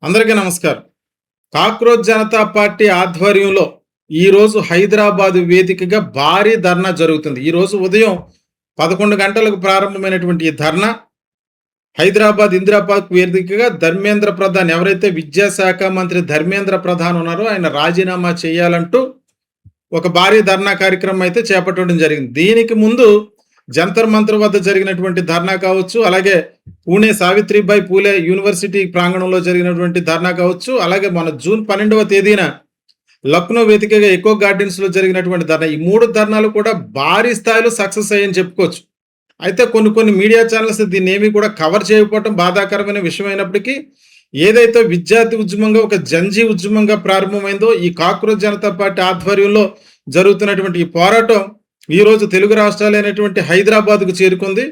అందరికీ నమస్కారం. Cockroach Janata party ఆధ్వర్యంలో ఈరోజు హైదరాబాద్ వేదికగా భారీ ధర్నా జరుగుతుంది. ఈరోజు ఉదయం 11 గంటలకు ప్రారంభమైనటువంటి ఈ ధర్నా హైదరాబాద్ ఇందిరా పార్క్ వేదికగా ధర్మేంద్ర ప్రధాన్, ఎవరైతే విద్యాశాఖ మంత్రి ధర్మేంద్ర ప్రధాన్ ఉన్నారో ఆయన రాజీనామా చేయాలంటూ ఒక భారీ ధర్నా కార్యక్రమం అయితే చేపట్టడం జరిగింది. దీనికి ముందు జంతర్ మంతర్ వద్ద జరిగినటువంటి ధర్నా కావచ్చు, అలాగే పూణే సావిత్రిబాయి పూలే యూనివర్సిటీ ప్రాంగణంలో జరిగినటువంటి ధర్నా కావచ్చు, అలాగే మన జూన్ 12వ తేదీన లక్నో వేదికగా ఎకో గార్డెన్స్ లో జరిగినటువంటి ధర్నా, ఈ 3 ధర్నాలు కూడా భారీ స్థాయిలో సక్సెస్ అయ్యని చెప్పుకోవచ్చు. అయితే కొన్ని మీడియా ఛానల్స్ దీన్ని ఏమీ కూడా కవర్ చేయకపోవటం బాధాకరమైన విషయం అయినప్పటికీ, ఏదైతే విద్యార్థి ఉద్యమంగా ఒక జంజీ ఉద్యమంగా ప్రారంభమైందో ఈ కాక్రోచ్ జనతా పార్టీ ఆధ్వర్యంలో జరుగుతున్నటువంటి ఈ పోరాటం ఈ రోజు తెలుగు రాష్ట్రాలైనటువంటి హైదరాబాద్కు చేరుకుంది.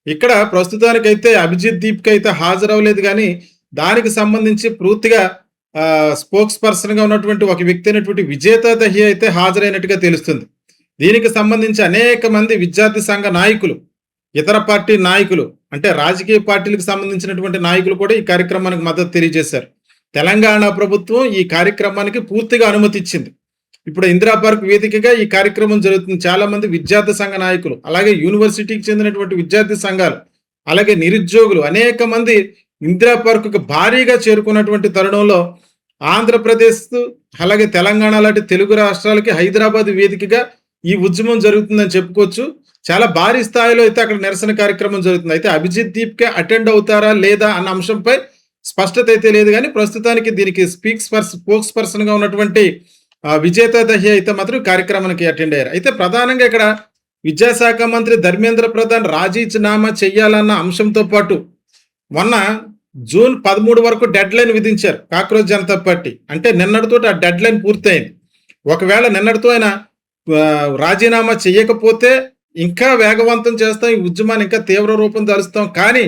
ఇక్కడ ప్రస్తుతానికైతే అభిజిత్ దీప్కి అయితే హాజరవ్వలేదు, కానీ దానికి సంబంధించి పూర్తిగా స్పోక్స్ పర్సన్గా ఉన్నటువంటి ఒక వ్యక్తి అయినటువంటి విజేత దహి అయితే హాజరైనట్టుగా తెలుస్తుంది. దీనికి సంబంధించి అనేక మంది విద్యార్థి సంఘ నాయకులు, ఇతర పార్టీ నాయకులు, అంటే రాజకీయ పార్టీలకు సంబంధించినటువంటి నాయకులు కూడా ఈ కార్యక్రమానికి మద్దతు తెలియజేశారు. తెలంగాణ ప్రభుత్వం ఈ కార్యక్రమానికి పూర్తిగా అనుమతి ఇచ్చింది. ఇప్పుడు ఇందిరా పార్క్ వేదికగా ఈ కార్యక్రమం జరుగుతుంది. చాలా మంది విద్యార్థి సంఘ నాయకులు, అలాగే యూనివర్సిటీకి చెందినటువంటి విద్యార్థి సంఘాలు, అలాగే నిరుద్యోగులు అనేక మంది ఇందిరా పార్కుకు భారీగా చేరుకున్నటువంటి తరుణంలో ఆంధ్రప్రదేశ్ అలాగే తెలంగాణ లాంటి తెలుగు రాష్ట్రాలకి హైదరాబాద్ వేదికగా ఈ ఉద్యమం జరుగుతుందని చెప్పుకోవచ్చు. చాలా భారీ స్థాయిలో అయితే అక్కడ నిరసన కార్యక్రమం జరుగుతుంది. అయితే అభిజిత్ దీప్కే అటెండ్ అవుతారా లేదా అన్న అంశంపై స్పష్టత అయితే లేదు, కానీ ప్రస్తుతానికి దీనికి స్పోక్స్ పర్సన్ గా ఉన్నటువంటి విజేత దహి అయితే మాత్రం కార్యక్రమానికి అటెండ్ అయ్యారు. అయితే ప్రధానంగా ఇక్కడ విద్యాశాఖ మంత్రి ధర్మేంద్ర ప్రధాన్ రాజీనామా చెయ్యాలన్న అంశంతో పాటు మొన్న జూన్ 13 వరకు డెడ్ లైన్ విధించారు కాక్రోచ్ జనతా పార్టీ. అంటే నిన్నటితో ఆ డెడ్ లైన్ పూర్తయింది. ఒకవేళ నిన్నటితో ఆయన రాజీనామా చెయ్యకపోతే ఇంకా వేగవంతం చేస్తాం, ఈ ఉద్యమాన్ని ఇంకా తీవ్ర రూపం దాలుస్తాం, కానీ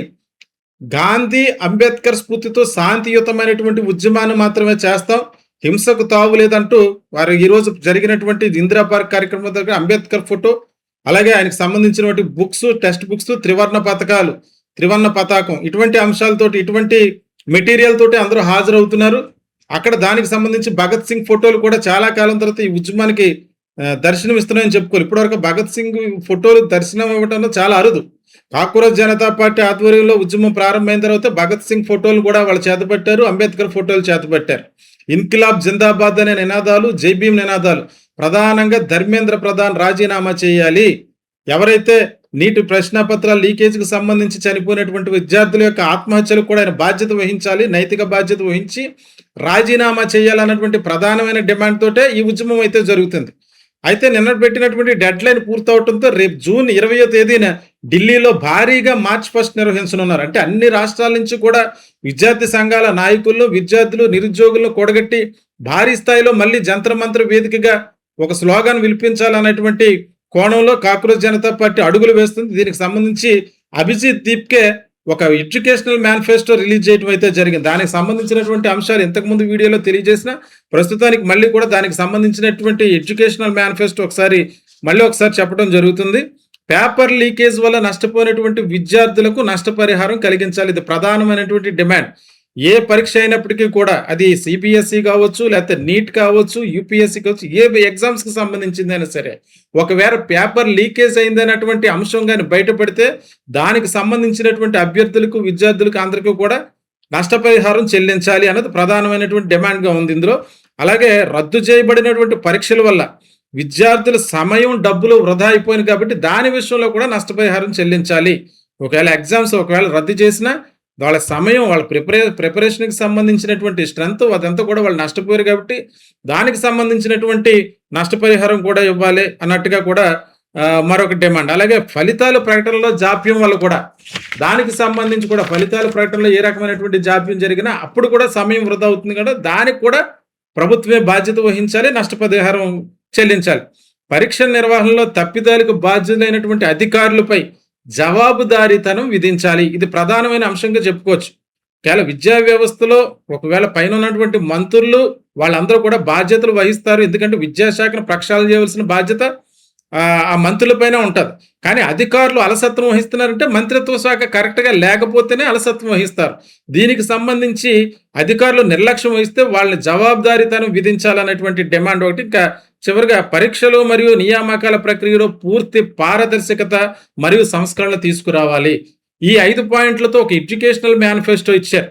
గాంధీ అంబేద్కర్ స్ఫూర్తితో శాంతియుతమైనటువంటి ఉద్యమాన్ని మాత్రమే చేస్తాం, హింసకు తావు లేదంటూ వారు ఈరోజు జరిగినటువంటి ఇందిరా పార్క్ కార్యక్రమం దగ్గర అంబేద్కర్ ఫోటో, అలాగే ఆయనకు సంబంధించినటువంటి బుక్స్, టెక్స్ట్ బుక్స్, త్రివర్ణ పతాకం, ఇటువంటి అంశాలతోటి, ఇటువంటి మెటీరియల్ తోటి అందరూ హాజరవుతున్నారు. అక్కడ దానికి సంబంధించి భగత్ సింగ్ ఫోటోలు కూడా చాలా కాలం తర్వాత ఈ ఉద్యమానికి దర్శనం ఇస్తున్నాయని చెప్పుకోవాలి. ఇప్పటివరకు భగత్ సింగ్ ఫోటోలు దర్శనం ఇవ్వటం చాలా అరుదు. కాక్రోచ్ జనతా పార్టీ ఆధ్వర్యంలో ఉద్యమం ప్రారంభమైన తర్వాత భగత్ సింగ్ ఫోటోలు కూడా వాళ్ళు చేతపట్టారు, అంబేద్కర్ ఫోటోలు చేతపట్టారు. ఇన్కిలాబ్ జిందాబాద్ అనే నినాదాలు, జై భీమ్ నినాదాలు. ప్రధానంగా ధర్మేంద్ర ప్రధాన్ రాజీనామా చేయాలి, ఎవరైతే నీటి ప్రశ్నపత్రాల లీకేజీకి సంబంధించి చనిపోయినటువంటి విద్యార్థుల యొక్క ఆత్మహత్యలకు కూడా ఆయన బాధ్యత వహించాలి, నైతిక బాధ్యత వహించి రాజీనామా చేయాలన్నటువంటి ప్రధానమైన డిమాండ్ తోటే ఈ ఉద్యమం అయితే జరుగుతుంది. అయితే నిన్న పెట్టినటువంటి డెడ్ లైన్ పూర్తవడంతో రేపు జూన్ 20వ తేదీన ఢిల్లీలో భారీగా మార్చ్ ఫస్ట్ నిర్వహించనున్నారు. అంటే అన్ని రాష్ట్రాల నుంచి కూడా విద్యార్థి సంఘాల నాయకులను, విద్యార్థులు, నిరుద్యోగులను కూడగట్టి భారీ స్థాయిలో మళ్ళీ జంతర్ మంతర్ వేదికగా ఒక స్లోగాన్ వినిపించాలనేటువంటి కోణంలో కాక్రోచ్ జనతా పార్టీ అడుగులు వేస్తుంది. దీనికి సంబంధించి అభిజిత్ దీప్కే ఒక ఎడ్యుకేషనల్ మేనిఫెస్టో రిలీజ్ చేయడం అయితే జరిగింది. దానికి సంబంధించినటువంటి అంశాలు ఇంతకుముందు వీడియోలో తెలియజేసిన, ప్రస్తుతానికి మళ్ళీ కూడా దానికి సంబంధించినటువంటి ఎడ్యుకేషనల్ మేనిఫెస్టో మళ్ళీ ఒకసారి చెప్పడం జరుగుతుంది. పేపర్ లీకేజ్ వల్ల నష్టపోయినటువంటి విద్యార్థులకు నష్టపరిహారం కలిగించాలి, ఇది ప్రధానమైనటువంటి డిమాండ్. ఏ పరీక్ష అయినప్పటికీ కూడా, అది సిబిఎస్ఈ కావచ్చు, లేకపోతే నీట్ కావచ్చు, యూపీఎస్సీ కావచ్చు, ఏ ఎగ్జామ్స్ కి సంబంధించిందైనా సరే, ఒకవేళ పేపర్ లీకేజ్ అయిందన్నటువంటి అంశం కానీ బయటపడితే దానికి సంబంధించినటువంటి అభ్యర్థులకు, విద్యార్థులకు అందరికీ కూడా నష్టపరిహారం చెల్లించాలి అన్నది ప్రధానమైనటువంటి డిమాండ్ గా ఉంది ఇందులో. అలాగే రద్దు చేయబడినటువంటి పరీక్షల వల్ల విద్యార్థుల సమయం, డబ్బులు వృధా అయిపోయింది కాబట్టి దాని విషయంలో కూడా నష్టపరిహారం చెల్లించాలి. ఒకవేళ రద్దు చేసినా వాళ్ళ సమయం, వాళ్ళ ప్రిపరేషన్కి సంబంధించినటువంటి స్ట్రెంత్ అదంతా కూడా వాళ్ళు నష్టపోయారు కాబట్టి దానికి సంబంధించినటువంటి నష్టపరిహారం కూడా ఇవ్వాలి అన్నట్టుగా కూడా మరొక డిమాండ్. అలాగే ఫలితాల ప్రకటనలో జాప్యం వల్ల కూడా, దానికి సంబంధించి కూడా ఫలితాల ప్రకటనలో ఏ రకమైనటువంటి జాప్యం జరిగినా అప్పుడు కూడా సమయం వృధా అవుతుంది కదా, దానికి కూడా ప్రభుత్వమే బాధ్యత వహించాలి, నష్టపరిహారం చెల్లించాలి. పరీక్ష నిర్వహణలో తప్పిదాలకు బాధ్యులైనటువంటి అధికారులపై జవాబుదారీతనం విధించాలి, ఇది ప్రధానమైన అంశంగా చెప్పుకోవచ్చు. కేవలం విద్యా వ్యవస్థలో ఒకవేళ పైన ఉన్నటువంటి మంత్రులు వాళ్ళందరూ కూడా బాధ్యతలు వహిస్తారు, ఎందుకంటే విద్యాశాఖను ప్రక్షాళన చేయవలసిన బాధ్యత ఆ మంత్రులపైనే ఉంటది. కానీ అధికారులు అలసత్వం వహిస్తున్నారంటే మంత్రిత్వ శాఖ కరెక్ట్‌గా లేకపోతేనే అలసత్వం వహిస్తారు. దీనికి సంబంధించి అధికారులు నిర్లక్ష్యం వహిస్తే వాళ్ళని జవాబుదారీతనం విధించాలనేటువంటి డిమాండ్ ఒకటి. ఇంకా చివరగా పరీక్షలు మరియు నియామకాల ప్రక్రియలో పూర్తి పారదర్శకత మరియు సంస్కరణలు తీసుకురావాలి. ఈ 5 పాయింట్లతో ఒక ఎడ్యుకేషనల్ మేనిఫెస్టో ఇచ్చారు.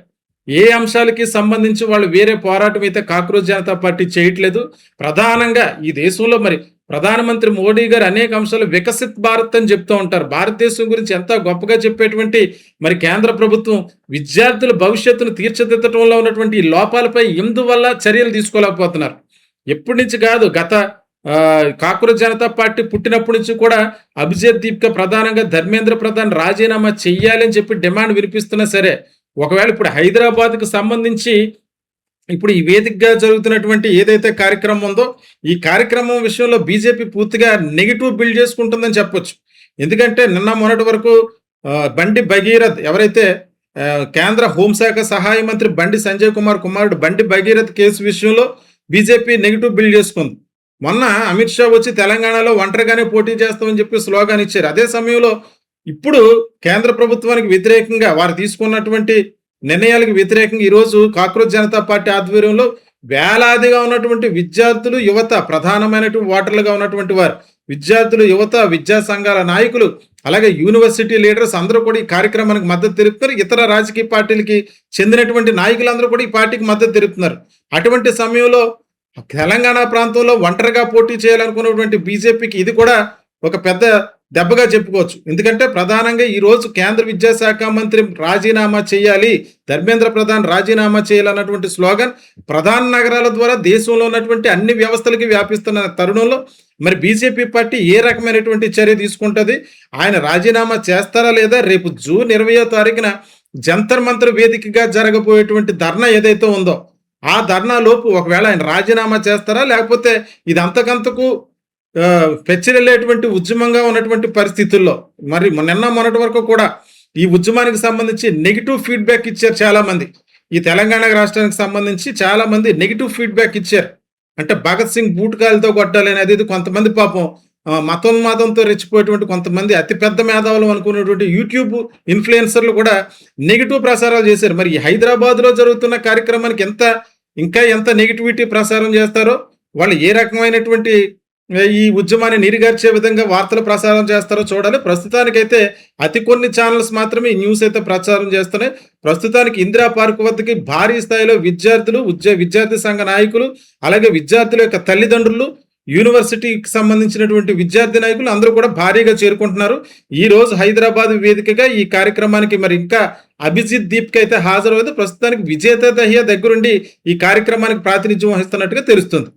ఏ అంశాలకి సంబంధించి వాళ్ళు వేరే పోరాటం అయితే కాక్రోచ్ జనతా పార్టీ చేయట్లేదు. ప్రధానంగా ఈ దేశంలో మరి ప్రధానమంత్రి మోడీ గారు అనేక అంశాలు వికసిత్ భారత్ అని చెప్తూ ఉంటారు. భారతదేశం గురించి ఎంత గొప్పగా చెప్పేటువంటి మరి కేంద్ర ప్రభుత్వం విద్యార్థుల భవిష్యత్తును తీర్చిదిద్దటంలో ఉన్నటువంటి ఈ లోపాలపై ఎందువల్ల చర్యలు తీసుకోలేకపోతున్నారు. ఎప్పటి నుంచి కాదు, గత కాక్రోచ్ జనతా పార్టీ పుట్టినప్పటి నుంచి కూడా అభిజిత్ దీప్క ప్రధానంగా ధర్మేంద్ర ప్రధాన్ రాజీనామా చెయ్యాలి అని చెప్పి డిమాండ్ వినిపిస్తున్నా సరే, ఒకవేళ ఇప్పుడు హైదరాబాద్‌కు సంబంధించి ఇప్పుడు ఈ వేదికగా జరుగుతున్నటువంటి ఏదైతే కార్యక్రమం ఉందో, ఈ కార్యక్రమం విషయంలో బీజేపీ పూర్తిగా నెగెటివ్ బిల్డ్ చేసుకుంటుందని చెప్పొచ్చు. ఎందుకంటే నిన్న మొన్నటి వరకు బండి భగీరథ్ ఎవరైతే కేంద్ర హోంశాఖ సహాయ మంత్రి బండి సంజయ్ కుమార్ కుమారుడు బండి భగీరథ్ కేసు విషయంలో బీజేపీ నెగెటివ్ బిల్డ్ చేసుకుంది. మొన్న అమిత్ షా వచ్చి తెలంగాణలో ఒంటరిగానే పోటీ చేస్తామని చెప్పి స్లోగాన్ ఇచ్చారు. అదే సమయంలో ఇప్పుడు కేంద్ర ప్రభుత్వానికి వ్యతిరేకంగా వారు తీసుకున్నటువంటి నిర్ణయాలకు వ్యతిరేకంగా ఈరోజు కాక్రోచ్ జనతా పార్టీ ఆధ్వర్యంలో వేలాదిగా ఉన్నటువంటి విద్యార్థులు, యువత ప్రధానమైనటువంటి ఓటర్లుగా ఉన్నటువంటి వారు విద్యార్థులు, యువత, విద్యా సంఘాల నాయకులు, అలాగే యూనివర్సిటీ లీడర్స్ అందరూ కూడా ఈ కార్యక్రమానికి మద్దతు తెలుపుతున్నారు. ఇతర రాజకీయ పార్టీలకి చెందినటువంటి నాయకులందరూ కూడా ఈ పార్టీకి మద్దతు తెలుపుతున్నారు. అటువంటి సమయంలో తెలంగాణ ప్రాంతంలో ఒంటరిగా పోటీ చేయాలనుకున్నటువంటి బీజేపీకి ఇది కూడా ఒక పెద్ద దెబ్బగా చెప్పుకోవచ్చు. ఎందుకంటే ప్రధానంగా ఈరోజు కేంద్ర విద్యాశాఖ మంత్రి రాజీనామా చేయాలి, ధర్మేంద్ర ప్రధాన్ రాజీనామా చేయాలన్నటువంటి స్లోగన్ ప్రధాన నగరాల ద్వారా దేశంలో ఉన్నటువంటి అన్ని వ్యవస్థలకి వ్యాపిస్తున్న తరుణంలో మరి బీజేపీ పార్టీ ఏ రకమైనటువంటి చర్య తీసుకుంటుంది, ఆయన రాజీనామా చేస్తారా లేదా, రేపు జూన్ 20వ తారీఖున జంతర్ మంతర్ వేదికగా జరగబోయేటువంటి ధర్నా ఏదైతే ఉందో ఆ ధర్నా లోపు ఒకవేళ ఆయన రాజీనామా చేస్తారా, లేకపోతే ఇది అంతకంతకు పెచ్చిరెళ్ళేటువంటి ఉద్యమంగా ఉన్నటువంటి పరిస్థితుల్లో మరి నిన్న మొన్నటి వరకు కూడా ఈ ఉద్యమానికి సంబంధించి నెగిటివ్ ఫీడ్బ్యాక్ ఇచ్చారు చాలా మంది. ఈ తెలంగాణ రాష్ట్రానికి సంబంధించి చాలా మంది నెగిటివ్ ఫీడ్బ్యాక్ ఇచ్చారు. అంటే భగత్ సింగ్ బూటకాలతో కొట్టాలి అనేది కొంతమంది పాపం మతోన్మాదంతో రెచ్చిపోయేటువంటి కొంతమంది అతిపెద్ద మేధావులు అనుకున్నటువంటి యూట్యూబ్ ఇన్ఫ్లుయెన్సర్లు కూడా నెగిటివ్ ప్రసారాలు చేశారు. మరి ఈ హైదరాబాద్లో జరుగుతున్న కార్యక్రమానికి ఇంకా ఎంత నెగిటివిటీ ప్రసారం చేస్తారో, వాళ్ళు ఏ రకమైనటువంటి ఈ ఉద్యమాన్ని నీరుగార్చే విధంగా వార్తలు ప్రసారం చేస్తారో చూడాలి. ప్రస్తుతానికైతే అతి కొన్ని ఛానల్స్ మాత్రమే ఈ న్యూస్ అయితే ప్రచారం చేస్తున్నాయి. ప్రస్తుతానికి ఇందిరా పార్క్ వద్దకి భారీ స్థాయిలో విద్యార్థులు, విద్యార్థి సంఘ నాయకులు, అలాగే విద్యార్థుల యొక్క తల్లిదండ్రులు, యూనివర్సిటీకి సంబంధించినటువంటి విద్యార్థి నాయకులు అందరూ కూడా భారీగా చేరుకుంటున్నారు. ఈ రోజు హైదరాబాద్ వేదికగా ఈ కార్యక్రమానికి మరి ఇంకా అభిజిత్ దీప్కి అయితే హాజరవుతుంది. ప్రస్తుతానికి విజేత దహియా దగ్గరుండి ఈ కార్యక్రమానికి ప్రాతినిధ్యం వహిస్తున్నట్టుగా తెలుస్తుంది.